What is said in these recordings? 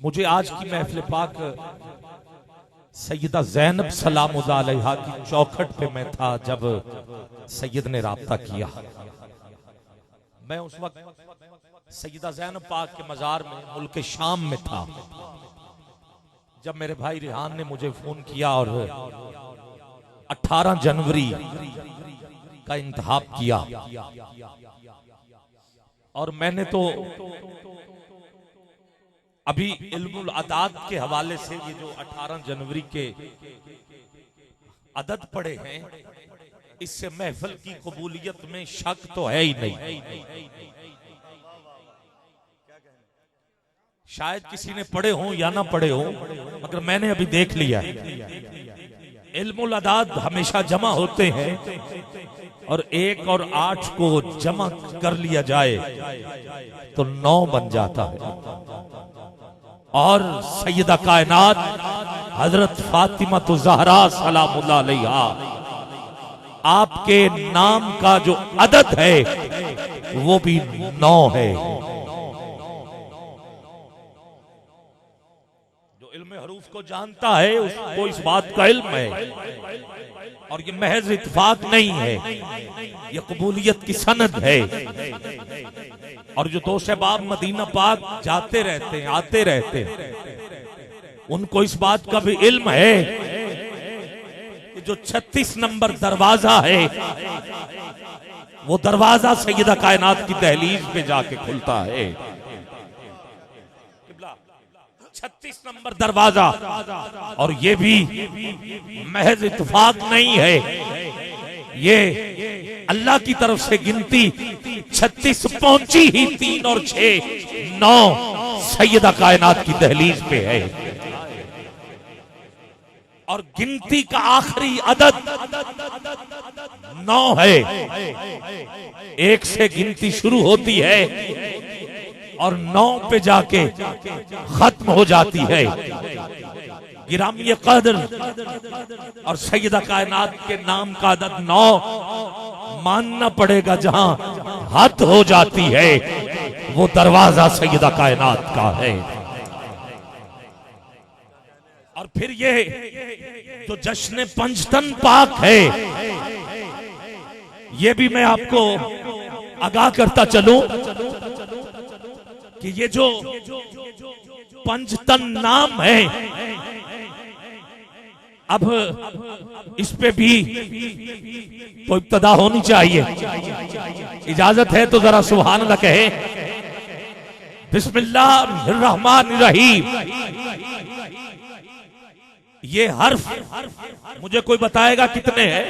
مجھے آج کی محفل پاک سیدہ زینب سلام اللہ علیہا کی چوکھٹ پہ میں تھا جب سید نے رابطہ کیا. میں اس وقت سیدہ زینب پاک کے مزار میں ملک شام میں تھا جب میرے بھائی ریحان نے مجھے فون کیا اور 18 جنوری کا انتخاب کیا. اور میں نے تو ابھی علم العداد کے حوالے سے یہ جو 18 جنوری کے عدد پڑے ہیں اس سے محفل کی قبولیت میں شک تو ہے ہی نہیں. شاید کسی نے پڑھے ہوں یا نہ پڑھے ہوں مگر میں نے ابھی دیکھ لیا ہے. علم العداد ہمیشہ جمع ہوتے ہیں اور 1 اور 8 کو جمع کر لیا جائے تو 9 بن جاتا ہے. اور سیدہ کائنات حضرت فاطمہ الزہرا سلام اللہ علیہا آپ کے نام کا جو عدد ہے وہ بھی 9 ہے. جو علم حروف کو جانتا ہے اس کو اس بات کا علم ہے اور یہ محض اتفاق نہیں ہے، یہ قبولیت کی سند ہے. اور جو دو شباب مدینہ پاک جاتے رہتے ہیں آتے رہتے ہیں ان کو اس بات کا بھی علم ہے کہ جو 36 نمبر دروازہ ہے وہ دروازہ سیدہ کائنات کی دہلیز پہ جا کے کھلتا ہے. 36 نمبر دروازہ. اور یہ بھی محض اتفاق نہیں ہے، یہ اللہ کی طرف سے گنتی 36 پہنچی ہی 3 اور 6 9 سیدہ کائنات کی دہلیز پہ ہے. اور گنتی کا آخری عدد 9 ہے. 1 سے گنتی شروع ہوتی ہے اور 9 پہ جا کے ختم ہو جاتی ہے. گرامی قدر اور سیدہ کائنات کے نام کا عدد 9 ماننا پڑے گا. جہاں حد ہو جاتی ہے وہ دروازہ سیدہ کائنات کا ہے. اور پھر یہ جو جشن پنجتن پاک ہے یہ بھی میں آپ کو آگاہ کرتا چلوں کہ یہ جو پنجتن نام ہے اب اس پہ بھی تو ابتدا ہونی چاہیے. اجازت ہے تو ذرا سبحان اللہ کہے. بسم اللہ الرحمن الرحیم. یہ حرف مجھے کوئی بتائے گا کتنے ہیں؟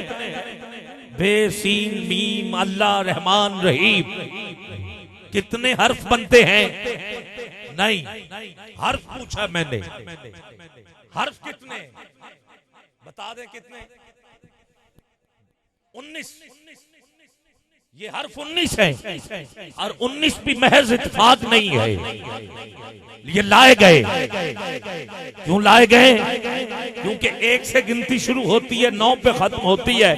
بے سین میم اللہ رحمان رحیم. کتنے حرف بنتے ہیں؟ نہیں، حرف پوچھا میں نے. حرف کتنے بتا دیں کتنے؟ 19. یہ حرف 19 ہے اور 19 بھی محض اتفاق نہیں ہے، یہ لائے گئے. کیوں لائے گئے؟ کیونکہ 1 سے گنتی شروع ہوتی ہے 9 پہ ختم ہوتی ہے.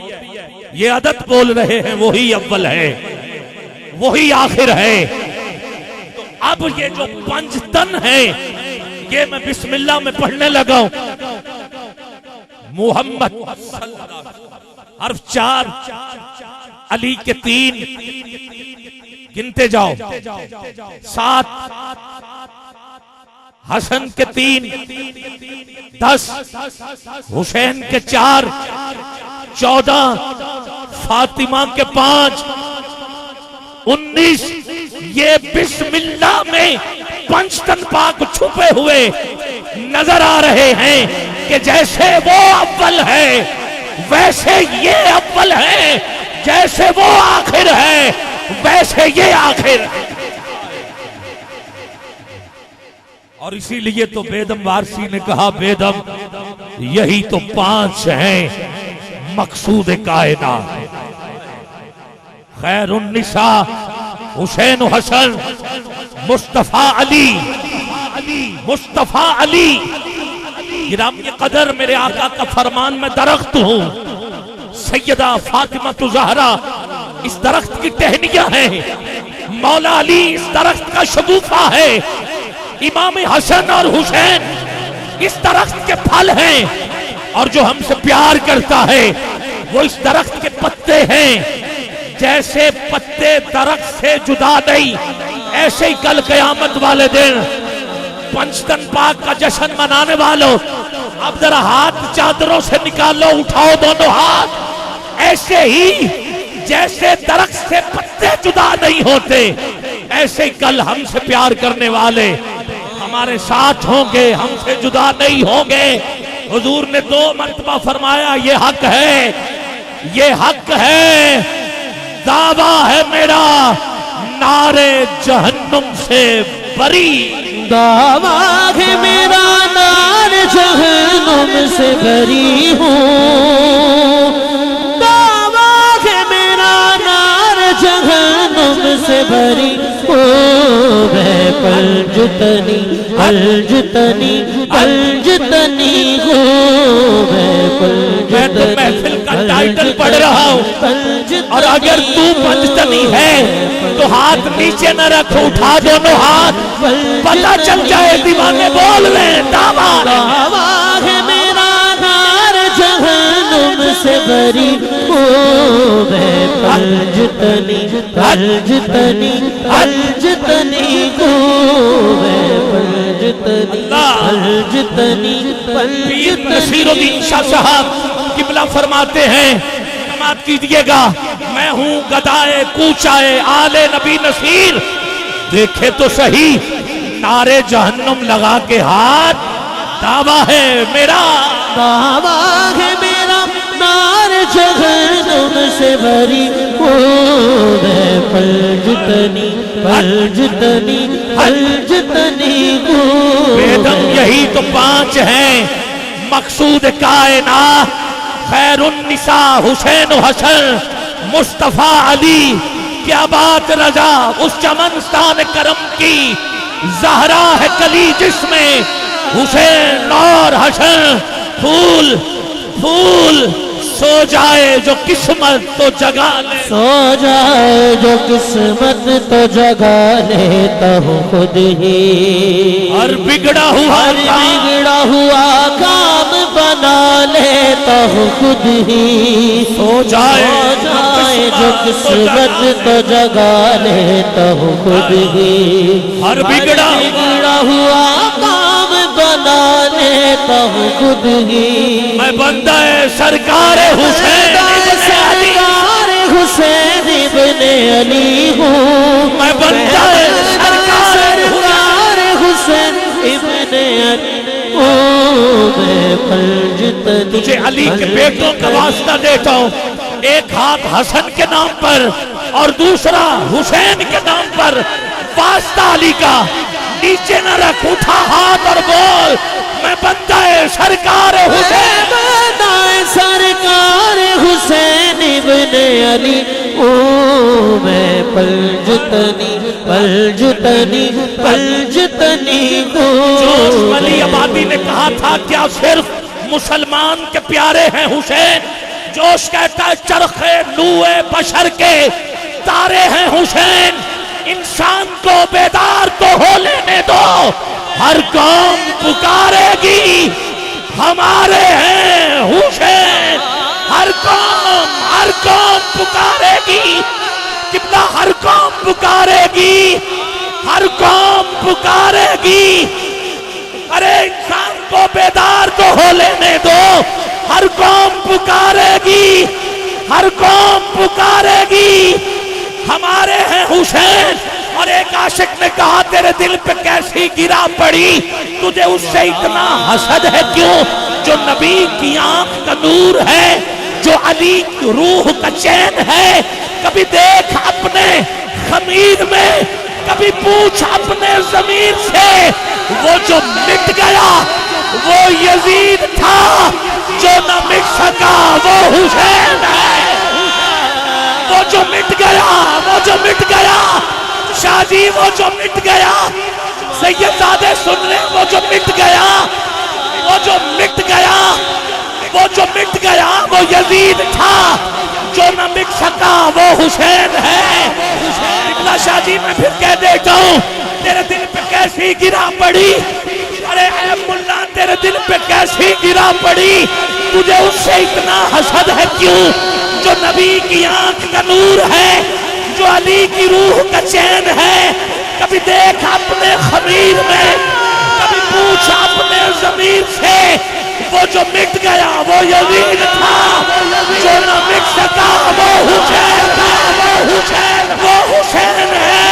یہ عدد بول رہے ہیں وہی اول ہے وہی آخر ہے. تو اب یہ جو پنجتن ہے یہ میں بسم اللہ میں پڑھنے لگا ہوں. محمد حرف 4 علی کے 3 گنتے جاؤ 7 حسن کے 3 10 حسین کے 4 14 فاطمہ کے 5 19. یہ بسم اللہ میں پنجتن پاک چھپے ہوئے نظر آ رہے ہیں کہ جیسے وہ اول ہے ویسے یہ اول ہے، جیسے وہ آخر ہے ویسے یہ آخر. اور اسی لیے تو بیدم وارسی نے کہا بیدم یہی تو 5 ہیں مقصود کائنات. خیر النساء حسین و حسن مصطفیٰ علی. گرامی قدر میرے آقا کا فرمان میں درخت ہوں. سیدہ فاطمہ الزہرا اس درخت کی ٹہنیاں ہیں. مولا علی اس درخت کا شگوفہ ہے. امام حسن اور حسین اس درخت کے پھل ہیں، اور جو ہم سے پیار کرتا ہے وہ اس درخت کے پتے ہیں۔ جیسے پتے درخت سے جدا نہیں، ایسے ہی کل قیامت والے دن پنجتن پاک کا جشن منانے والوں، اب ذرا ہاتھ چادروں سے نکالو، اٹھاؤ دونوں ہاتھ۔ ایسے ہی جیسے درخت سے پتے جدا نہیں ہوتے، ایسے ہی کل ہم سے پیار کرنے والے ہمارے ساتھ ہوں گے، ہم سے جدا نہیں ہوں گے۔ حضور نے 2 مرتبہ فرمایا یہ حق ہے، یہ حق ہے، دعویٰ ہے میرا نارے جہنم سے بری، دعویٰ ہے میرا نارے جہنم سے بری ہوں، دعویٰ ہے میرا نارے جہنم سے بری ہوں، میں پلجتنی پلجتنی پلجتنی ہوں، میں تو محفل کا ٹائٹل پڑھ رہا ہوں، اور اگر تو پنجتنی ہے تو ہاتھ نیچے نہ رکھ، اٹھا دونوں ہاتھ، پتہ چل جائے دیوانے بول لیں دعویٰ ہے میرا نار جہنم سے بری ہوں، میں پلجتنی پلجتنی پلجتنی ہوں، میں پلجتنی پلجتنی پیر نصیر الدین شاہ صاحب قبلہ فرماتے ہیں، سماعت کیجئے گا، میں ہوں گدائے کوچائے آل نبی نصیر، دیکھے تو صحیح نارے جہنم لگا کے ہاتھ، دعویٰ ہے میرا، دعویٰ ہے میرا نار جہنم سے بری ہوں، میں پلجتنی پلجتنی پلجتنی ہوں، بیدم یہی تو 5 ہیں، مقصود کائنات خیر النساء حسین و حسن مصطفیٰ علی، کیا بات رضا اس چمنستان کرم کی، زہرا ہے کلی جس میں حسین اور حسن، پھول پھول سو جائے جو قسمت تو جگا لے، سو جائے جو قسمت تو جگا لیتا ہوں خود ہی، اور بگڑا ہوا بگڑا ہوا کام بنا لیتا ہوں خود ہی، سو جائے جو قسمت تو جگا لیتا ہوں خود ہی، اور بگڑا ہوا کام بنا لیتا ہوں خود ہی، میں بندہ سرکار حسین سرکار حسین ابن علی ہوں، میں بندہ سرکار حسین ابن علی ہوں، میں پلجتنی تجھے علی کے بیٹوں کا واسطہ دیتا ہوں، ایک ہاتھ حسن کے نام پر اور دوسرا حسین کے نام پر، واسطہ علی کا، نیچے نہ رکھ، اٹھا ہاتھ اور بول میں بندہ سرکار حسین، سرکار حسین ابن علی ہوں، میں پلجتنی پلجتنی پلجتنی ہوں، جوش ولی آبادی نے کہا تھا کیا صرف مسلمان کے پیارے ہیں حسین، جوش کہتا ہے چرخ نوع بشر کے تارے ہیں حسین، انسان کو بیدار تو ہو لینے دو، ہر قوم پکارے گی ہمارے ہیں حسین، ہر قوم پکارے گی، قبلہ ہر قوم پکارے گی، ہر قوم پکارے گی، ارے انسان کو بیدار تو ہو لینے دو، ہر قوم پکارے گی، ہر قوم پکارے گی، ہمارے ہیں حسین۔ اور ایک عاشق نے کہا تیرے دل پہ کیسی گرا پڑی، تجھے اس سے اتنا حسد ہے کیوں، جو نبی کی آنکھ کا نور ہے، جو علی کی روح کا چین ہے، کبھی دیکھ اپنے خمیر میں، کبھی پوچھ اپنے ضمیر سے، وہ جو مٹ گیا وہ یزید تھا، جو نہ مٹ سکا وہ حسین ہے، وہ جو مٹ گیا، وہ جو مٹ گیا، شاہ جی وہ جو مٹ گیا، سید زادے سن لیں، وہ جو مٹ گیا، وہ جو مٹ گیا، وہ جو مٹ گیا وہ یزید تھا، جو نہ مٹ سکا وہ حسین ہے۔ اگلا شاہ جی میں پھر کہہ دیتا ہوں، تیرے دل پہ کیسی گرا پڑی، ارے اے ملا تیرے دل پہ کیسی گرا پڑی، تجھے اس سے اتنا حسد ہے کیوں؟ جو نبی کی آنکھ کا نور ہے، جو علی کی روح کا چین ہے، کبھی دیکھ اپنے خمیر میں، کبھی پوچھ اپنے ضمیر سے، وہ جو مٹ گیا وہ یزید تھا، جو نہ مٹ سکا وہ حسین تھا، وہ حسین ہے،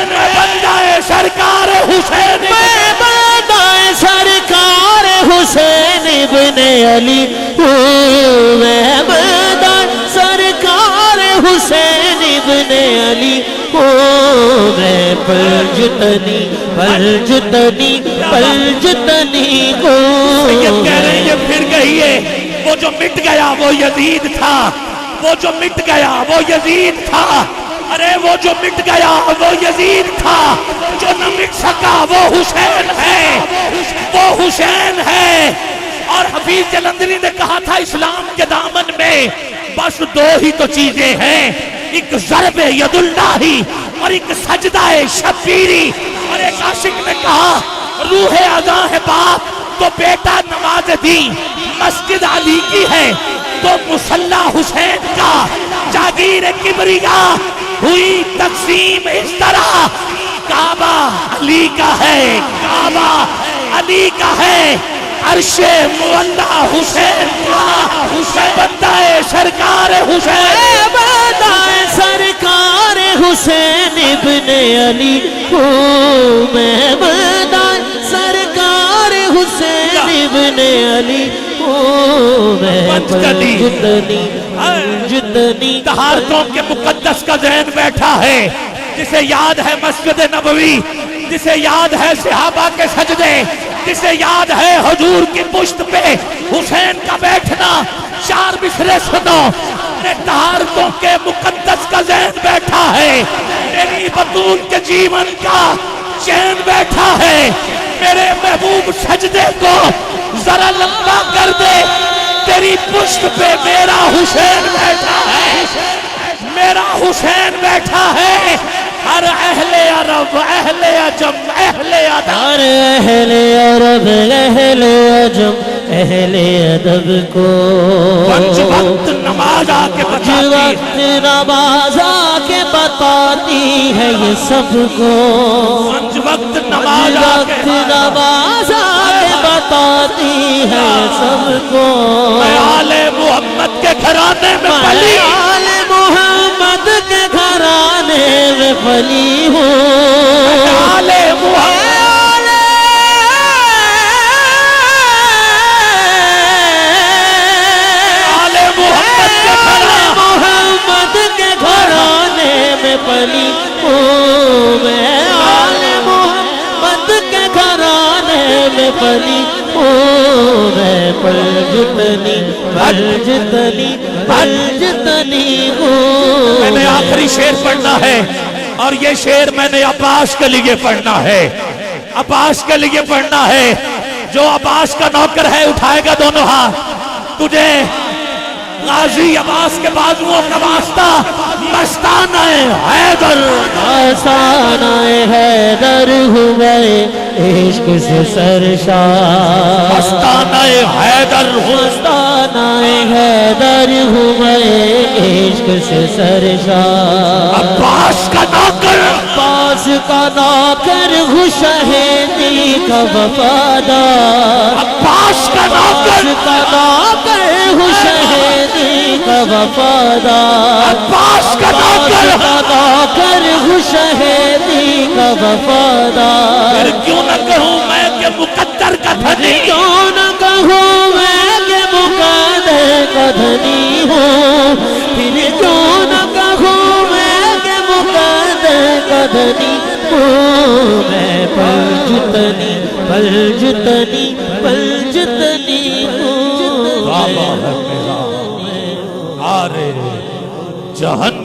میں بندہ سرکار حسین، میں بندہ سرکار حسین ابن علی ہوں، میں بندہ سرکار حسین ابن علی ہوں، میں پلجتنی پلجتنی پلجتنی ہوں۔ یہ کہہ رہے ہیں پھر کہیے وہ جو مٹ گیا وہ یزید تھا، وہ جو مٹ گیا وہ یزید تھا، ارے وہ جو مٹ گیا وہ یزید تھا، جو نہ مٹ سکا وہ حسین ہے، وہ حسین ہے۔ اور حفیظ جلندری نے کہا تھا اسلام کے دامن میں بس دو ہی تو چیزیں ہیں، ایک ضرب ید اللہ اور ایک سجدہ شبیری۔ اور ایک عاشق نے کہا روح اذاں ہے باپ تو بیٹا نماز دی، مسجد علی کی ہے تو مصلی حسین کا، جاگیر کبریا ہوئی تقسیم اس طرح، کعبہ علی کا ہے، کعبہ علی کا ہے، عرش مولا حسین کا، حسین بندہ سرکار حسین، بندہ سرکار حسین ابن علی ہوں، میں بندہ سرکار حسین ابن علی ہوں، میں پلجتنی پلجتنی۔ طہارتوں کے مقدس کا ذہن بیٹھا ہے، جسے یاد ہے مسجد نبوی، جسے یاد ہے صحابہ کے سجدے، جسے یاد ہے حضور کی پشت پہ حسین کا بیٹھنا، چار بسرے سنو، طہارتوں کے مقدس کا ذہن بیٹھا ہے، میری بطول کے جیون کا چین بیٹھا ہے، میرے محبوب سجدے کو ذرا لمبا کر دے، تیری پشت پہ میرا حسین بیٹھا ہے، میرا حسین بیٹھا ہے۔ ہر اہل عرب، اہل عجم، اہل ادب، ہر اہل عرب، اہل عجم، اہل ادب کو پنج وقت نماز آ کے پنج بتاتی وقت نماز آ کے بتاتی ہے یہ سب کو، پنج وقت پنج نماز آ وقت کے نماز آ کے بتاتی ہے یہ سب کو، میں آل محمد کے گھرانے میں پلی، میں آل محمد کے گھرانے میں پلی ہوں، آل محمد محمد کے گھرانے میں پلی ہوں، میں آل محمد کے گھرانے میں پلی ہوں، میں پلجتنی پلجتنی پلجتنی ہوں۔ میں نے آخری شعر پڑھنا ہے، اور یہ شعر میں نے عباس کے لیے پڑھنا ہے، عباس کے لیے پڑھنا ہے، جو عباس کا نوکر ہے اٹھائے گا دونوں ہاتھ، تجھے غازی عباس کے بازوؤں کا واسطہ، مستانہ حیدر، مستانہ حیدر ہوئے عشق سے سرشار، مستانہ حیدر، مستانہ حیدر ہوئے عشق سے سرشار، عباس کا نوکر، عباس کا نوکر شہیدی کا وفادار، عباس کا عباس نوکر، کا نوکر شہیدی کا وفادار، عباس کا نوکر، نوکر شہیدی کا وفادار، پھر کیوں نہ کہوں میں کہ مقدر کا دھنی، کیوں نہ کہوں میں کہ مقدر کا دھنی ہوں، پھر کیوں نہ کہوں میں کہ مقدر کا دھنی ہوں، میں پلجتنی پلجتنی پلجتنی ہوں، ارے جہنم